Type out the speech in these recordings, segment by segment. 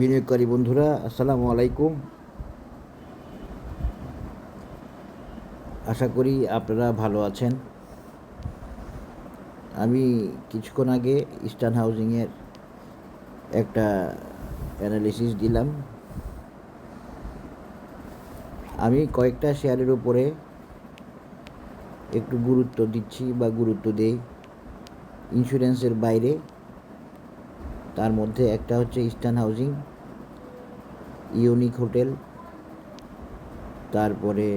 বিনিয়োগকারী বন্ধুরা, আসসালামু আলাইকুম। আশা করি আপনারা ভালো আছেন। আমি কিছুক্ষণ আগে ইস্টার্ন হাউজিংয়ের একটা অ্যানালিসিস দিলাম। আমি কয়েকটা শেয়ারের উপরে একটু গুরুত্ব দিচ্ছি বা গুরুত্ব দেই ইন্স্যুরেন্সের বাইরে। তার মধ্যে একটা হচ্ছে ইস্টার্ন হাউজিং, ইউনিক হোটেল, তারপরে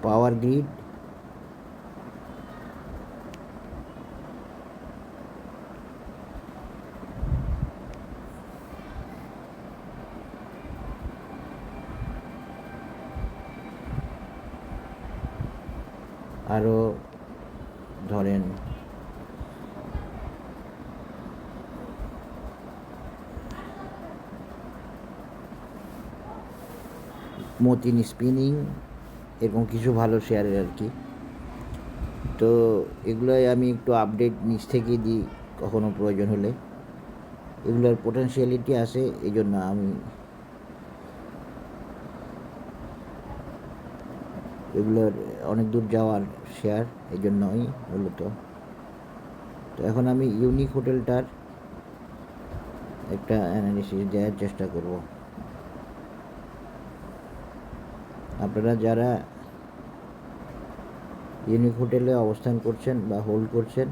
পাওয়ার গ্রিড, আরও ধরেন মতিন স্পিনিং, এরকম কিছু ভালো শেয়ারের আর কি। তো এগুলোই আমি একটু আপডেট নিচ থেকেই দিই কখনো প্রয়োজন হলে। এগুলোর পোটেনশিয়ালিটি আছে, এই জন্য আমি এগুলোর অনেক দূর যাওয়ার শেয়ার, এই জন্যই মূলত। তো এখন আমি ইউনিক হোটেলটার একটা অ্যানালিসিস দেওয়ার চেষ্টা করব। আপনারা যারা ইউনিক হোটেলে অবস্থান করছেন বা হোল্ড করছেন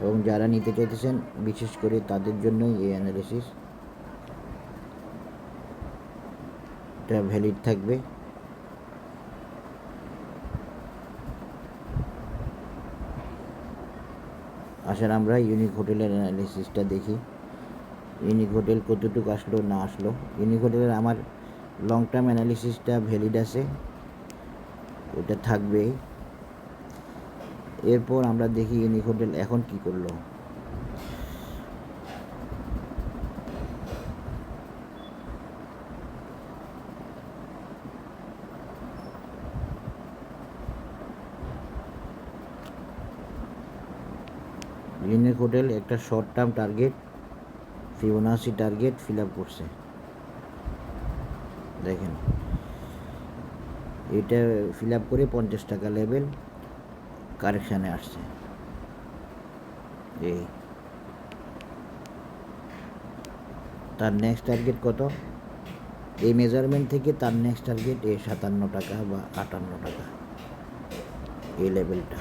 এবং যারা নিতে চাইতেছেন, বিশেষ করে তাদের জন্যই এই অ্যানালিসিস এটা ভ্যালিড থাকবে। আসেন আমরা ইউনিক হোটেলের অ্যানালিসিসটা দেখি। ইউনিক হোটেল কতটুকু আসলো না আসলো। ইউনিক হোটেলের আমার লং টার্ম অ্যানালিসিসটা ভ্যালিড আছে, ওটা থাকবে। এরপর আমরা দেখি ইউনিক হোটেল এখন কি করলো। ইউনিক হোটেল একটা short term target, Fibonacci target fill up করছে। দেখেন, এটা ফিল আপ করে 50 টাকা লেভেল কারেকশানে আসছে। এই তার নেক্সট টার্গেট কত? এই মেজারমেন্ট থেকে তার নেক্সট টার্গেট 57 টাকা বা 58 টাকা, এই লেভেলটা।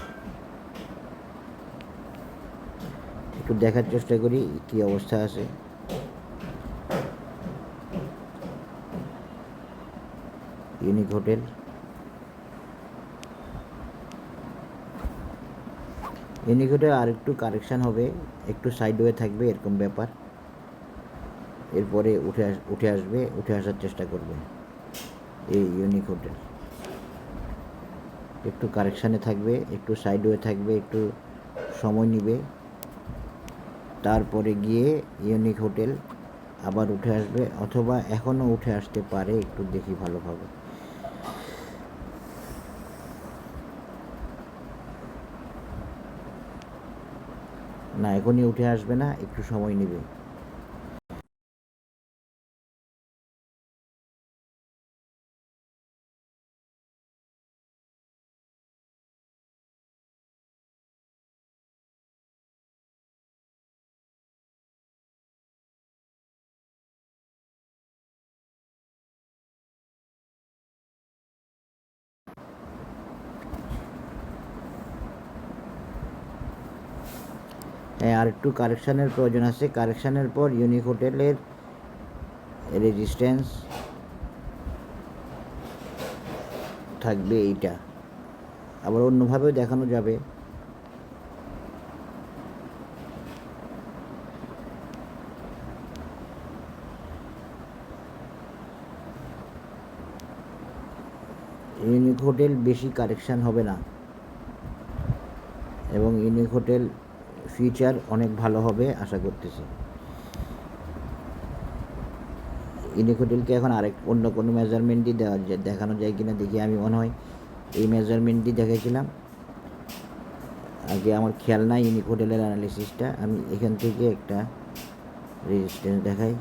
একটু দেখার চেষ্টা করি কি অবস্থা আছে। ইউনিক হোটেল আর একটু কারেকশান হবে, একটু সাইডওয়ে থাকবে, এরকম ব্যাপার। এরপরে উঠে আসার চেষ্টা করবে। এই ইউনিক হোটেল একটু কারেকশানে থাকবে, একটু সাইডওয়ে থাকবে, একটু সময় নিবে, তারপরে গিয়ে ইউনিক হোটেল আবার উঠে আসবে, অথবা এখনও উঠে আসতে পারে। একটু দেখি ভালোভাবে। না, এখনই উঠে আসবে না, একটু সময় নেবে। হ্যাঁ, আর একটু কারেকশানের প্রয়োজন আছে। কারেকশানের পর ইউনিক হোটেলের রেজিস্ট্যান্স থাকবে এইটা। আবার অন্যভাবেও দেখানো যাবে। ইউনিক হোটেল বেশি কারেকশান হবে না, এবং ইউনিক হোটেল ফিউচার অনেক ভালো হবে আশা করতেছি। ইউনিক হোটেলকে এখন অন্য কোনো মেজারমেন্ট দিয়ে দেখানো যায় কিনা দেখি। আমি মনে হয় এই মেজারমেন্ট দিয়ে দেখেছিলাম, আগে আমার খেয়াল নাই ইউনিক হোটেলের অ্যানালিসিসটা। আমি এখান থেকে একটা রেজিস্ট্যান্স দেখাই।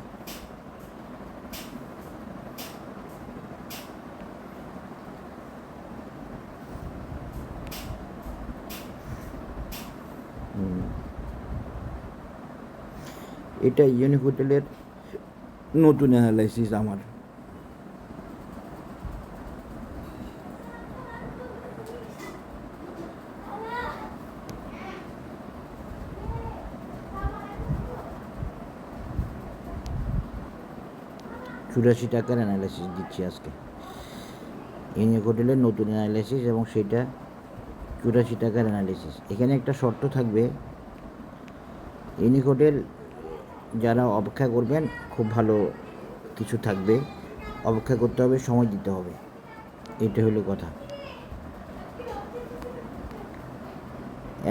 এটা ইউনিক হোটেলের নতুন অ্যানালাইসিস আমার। ৳৮৪ অ্যানালাইসিস দিচ্ছি আজকে, ইউনিক হোটেলের নতুন অ্যানালাইসিস, এবং সেটা ৳৮৪ অ্যানালিসিস। এখানে একটা শর্ত থাকবে, ইউনিক হোটেল যারা অপেক্ষা করবেন খুব ভালো কিছু থাকবে, অপেক্ষা করতে হবে, সময় দিতে হবে, এটা হলো কথা।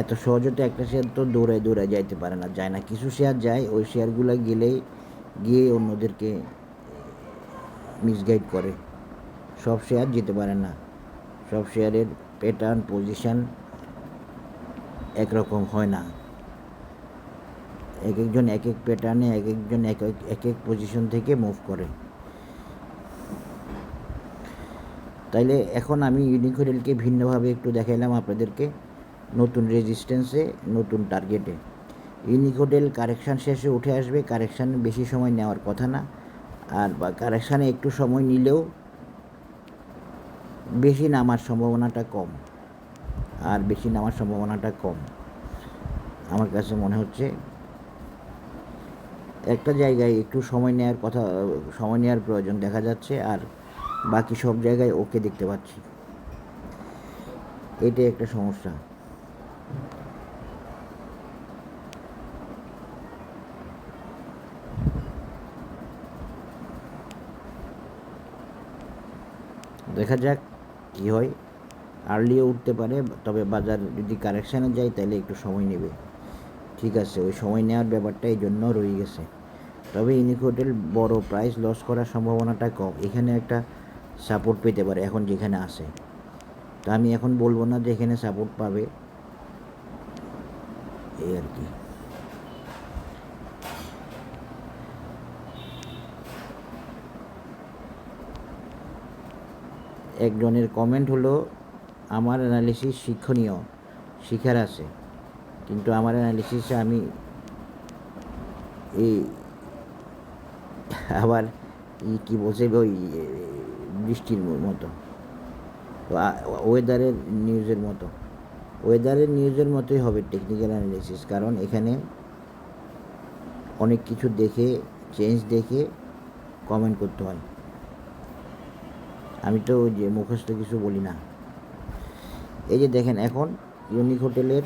এত সহজে তো একটা শেয়ার তো দৌড়ায় যাইতে পারে না, যায় না। কিছু শেয়ার যায়, ওই শেয়ারগুলো গিয়ে অন্যদেরকে মিসগাইড করে। সব শেয়ার যেতে পারে না, সব শেয়ারের প্যাটার্ন পজিশন একরকম হয় না। এক একজন এক এক প্যাটার্নে, এক একজন এক এক পজিশন থেকে মুভ করে। তাইলে এখন আমি ইউনিক হোটেলকে ভিন্নভাবে একটু দেখাইলাম আপনাদেরকে, নতুন রেজিস্ট্যান্সে, নতুন টার্গেটে। ইউনিক হোটেল কারেকশান শেষে উঠে আসবে, কারেকশান বেশি সময় নেওয়ার কথা না, আর বা কারেকশানে একটু সময় নিলেও বেশি নামার সম্ভাবনাটা কম, আমার কাছে মনে হচ্ছে। একটা জায়গায় একটু সময় নেওয়ার প্রয়োজন দেখা যাচ্ছে, আর বাকি সব জায়গায় ওকে দেখতে পাচ্ছি। এটাই একটা সমস্যা। দেখা যাক কী হয়। আর্লিও উঠতে পারে, তবে বাজার যদি কারেকশানে যায় তাহলে একটু সময় নেবে। ঠিক আছে, ওই সময় নেওয়ার ব্যাপারটা এই জন্য রয়ে গেছে। তবে ইউনিক হোটেল বড় প্রাইস লস করার সম্ভাবনাটা কম। এখানে একটা সাপোর্ট পেতে পারে এখন যেখানে আছে। তো আমি এখন বলবো না যে এখানে সাপোর্ট পাবে, এই আর কি। একজনের কমেন্ট হলো, আমার অ্যানালিসিস শিক্ষণীয়, শিখার আছে, কিন্তু আমার অ্যানালিসিসে আমি এই আবার কী বলছে, ওই বৃষ্টির মতো, ওয়েদারের নিউজের মতোই হবে টেকনিক্যাল অ্যানালিসিস। কারণ এখানে অনেক কিছু দেখে, চেঞ্জ দেখে কমেন্ট করতে হয়। আমি তো ওই যে মুখস্থ কিছু বলি না। এই যে দেখেন, এখন ইউনিক হোটেলের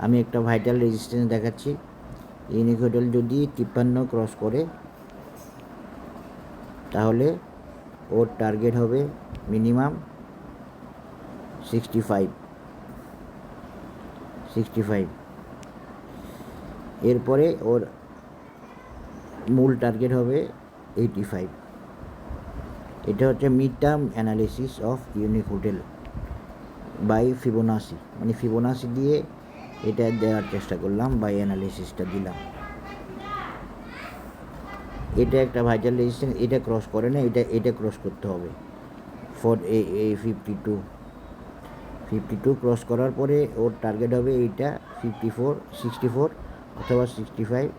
আমি একটা ভাইটাল রেজিস্ট্যান্স দেখাচ্ছি। ইউনিক হোটেল যদি 53 ক্রস করে তাহলে ওর টার্গেট হবে মিনিমাম 65। এরপরে ওর মূল টার্গেট হবে 85। এটা হচ্ছে mid term analysis of unique hotel by Fibonacci, মানে ফিবোনাসি দিয়ে এটা দেওয়ার চেষ্টা করলাম, বাই অ্যানালিসিসটা দিলাম। এটা একটা ভাইটাল রেজিস্ট্যান্স, এটা ক্রস করে না, এটা ক্রস করতে হবে ফর এ 52 ক্রস করার পরে ওর টার্গেট হবে এইটা 64 অথবা 65।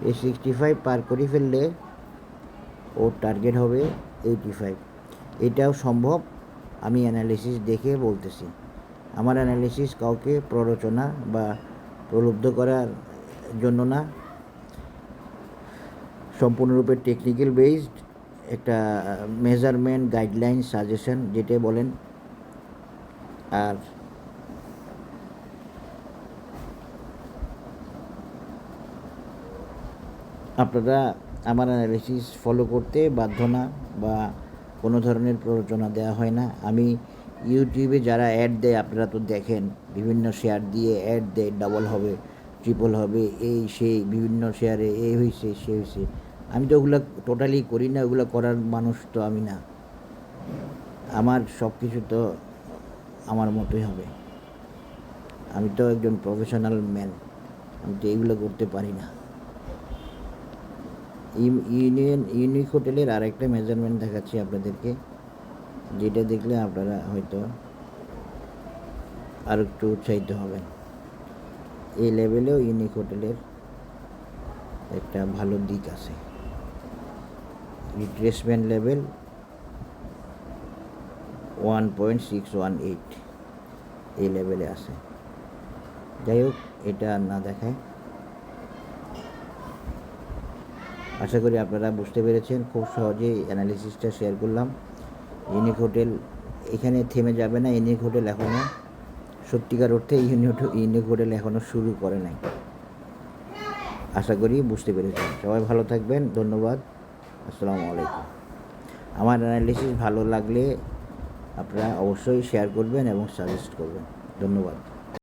এই 65 পার করে ফেললে ওর টার্গেট হবে 85। এটাও সম্ভব, আমি অ্যানালিসিস দেখে বলতেছি। আমার অ্যানালিসিস কাউকে প্ররোচনা বা প্রলুব্ধ করার জন্য না, সম্পূর্ণরূপে টেকনিক্যাল বেসড একটা মেজারমেন্ট গাইডলাইন সাজেশন যেটা বলেন। আর আপনারা আমার অ্যানালিসিস ফলো করতে বাধ্য না, বা কোনো ধরনের প্ররোচনা দেওয়া হয় না। আমি ইউটিউবে যারা অ্যাড দেয়, আপনারা তো দেখেন, বিভিন্ন শেয়ার দিয়ে অ্যাড দেয়, ডাবল হবে, ট্রিপল হবে, এই সেই, বিভিন্ন শেয়ারে এই হয়েছে সে হয়েছে। আমি তো ওগুলো টোটালি করি না, ওগুলো করার মানুষ তো আমি না। আমার সব কিছু তো আমার মতোই হবে। আমি তো একজন প্রফেশনাল ম্যান, আমি তো এগুলো করতে পারি না। ইউনিক হোটেলের আরেকটা মেজারমেন্ট দেখাচ্ছি আপনাদেরকে, যেটা দেখলে আপনারা হয়তো আর একটু উৎসাহিত হবেন। এই লেভেলেও ইউনিক হোটেলের একটা ভালো দিক আছে। রিট্রেসমেন্ট লেভেল 1.618 এই লেভেলে আছে। যাই হোক, এটা আর না দেখায়। আশা করি আপনারা বুঝতে পেরেছেন। খুব সহজেই অ্যানালিসিসটা শেয়ার করলাম। ইউনিক হোটেল এখানে থেমে যাবে না। ইউনিক হোটেল এখনও সত্যিকার অর্থে ইউনিক হোটেল এখনও শুরু করে নাই। আশা করি বুঝতে পেরেছেন। সবাই ভালো থাকবেন। ধন্যবাদ। আসসালামু আলাইকুম। আমার অ্যানালিসিস ভালো লাগলে আপনারা অবশ্যই শেয়ার করবেন এবং সাজেস্ট করবেন। ধন্যবাদ।